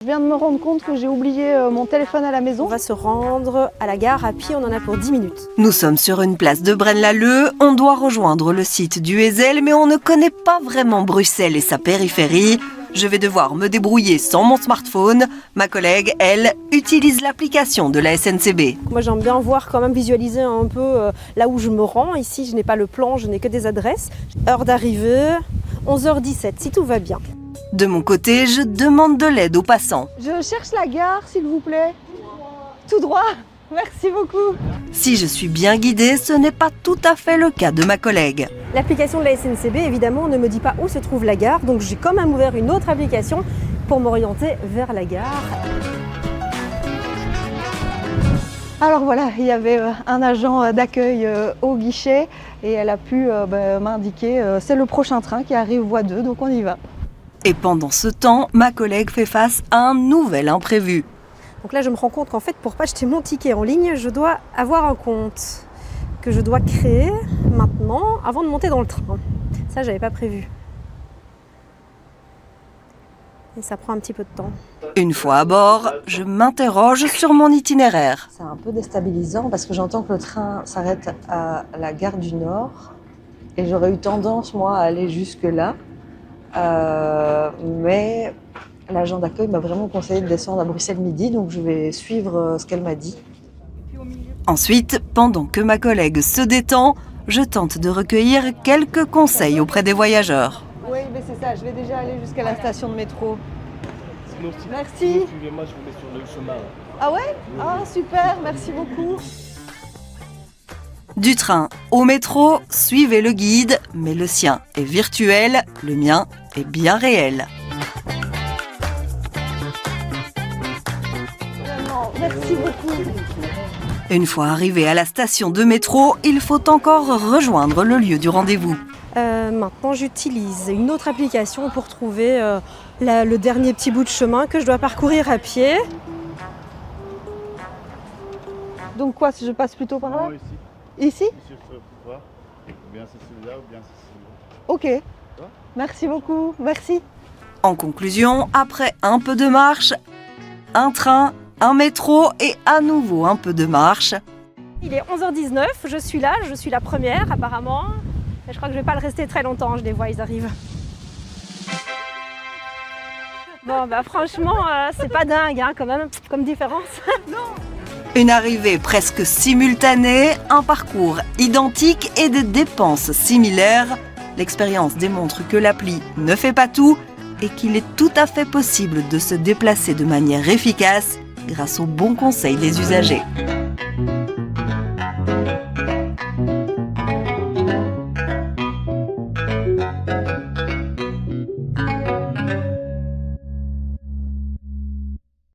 Je viens de me rendre compte que j'ai oublié mon téléphone à la maison. On va se rendre à la gare à pied, on en a pour 10 minutes. Nous sommes sur une place de Braine-l'Alleud, on doit rejoindre le site du Heysel, mais on ne connaît pas vraiment Bruxelles et sa périphérie. Je vais devoir me débrouiller sans mon smartphone. Ma collègue, elle, utilise l'application de la SNCB. Moi j'aime bien voir quand même, visualiser un peu là où je me rends. Ici je n'ai pas le plan, je n'ai que des adresses. Heure d'arrivée, 11h17 si tout va bien. De mon côté, je demande de l'aide aux passants. Je cherche la gare, s'il vous plaît. Tout droit. Merci beaucoup. Si je suis bien guidée, ce n'est pas tout à fait le cas de ma collègue. L'application de la SNCB, évidemment, ne me dit pas où se trouve la gare, donc j'ai quand même ouvert une autre application pour m'orienter vers la gare. Alors voilà, il y avait un agent d'accueil au guichet et elle a pu m'indiquer c'est le prochain train qui arrive voie 2, donc on y va. Et pendant ce temps, ma collègue fait face à un nouvel imprévu. Donc là, je me rends compte qu'en fait, pour pas acheter mon ticket en ligne, je dois avoir un compte que je dois créer maintenant avant de monter dans le train. Ça, j'avais pas prévu. Et ça prend un petit peu de temps. Une fois à bord, je m'interroge sur mon itinéraire. C'est un peu déstabilisant parce que j'entends que le train s'arrête à la gare du Nord et j'aurais eu tendance, moi, à aller jusque-là. Mais l'agent d'accueil m'a vraiment conseillé de descendre à Bruxelles midi, donc je vais suivre ce qu'elle m'a dit. Ensuite, pendant que ma collègue se détend, je tente de recueillir quelques conseils auprès des voyageurs. Oui, mais c'est ça, je vais déjà aller jusqu'à la station de métro. Merci. Suivez-moi, je vous mets sur le chemin. Ah ouais? Ah super, merci beaucoup. Du train au métro, suivez le guide, mais le sien est virtuel, le mien est bien réel. Vraiment, merci beaucoup. Une fois arrivé à la station de métro, il faut encore rejoindre le lieu du rendez-vous. Maintenant, j'utilise une autre application pour trouver le dernier petit bout de chemin que je dois parcourir à pied. Donc quoi, si je passe plutôt par là? Non, ici. Ici? Ici, je peux voir. Ou bien c'est celui-là, ou bien c'est celui-là. Ok. Merci beaucoup, merci. En conclusion, après un peu de marche, un train, un métro et à nouveau un peu de marche, Il est 11h19, je suis là, je suis la première apparemment. Et je crois que je vais pas le rester très longtemps, je les vois, ils arrivent. Bon, bah franchement, c'est pas dingue hein, quand même, comme différence. une arrivée presque simultanée, un parcours identique et des dépenses similaires. L'expérience démontre que l'appli ne fait pas tout et qu'il est tout à fait possible de se déplacer de manière efficace grâce aux bons conseils des usagers.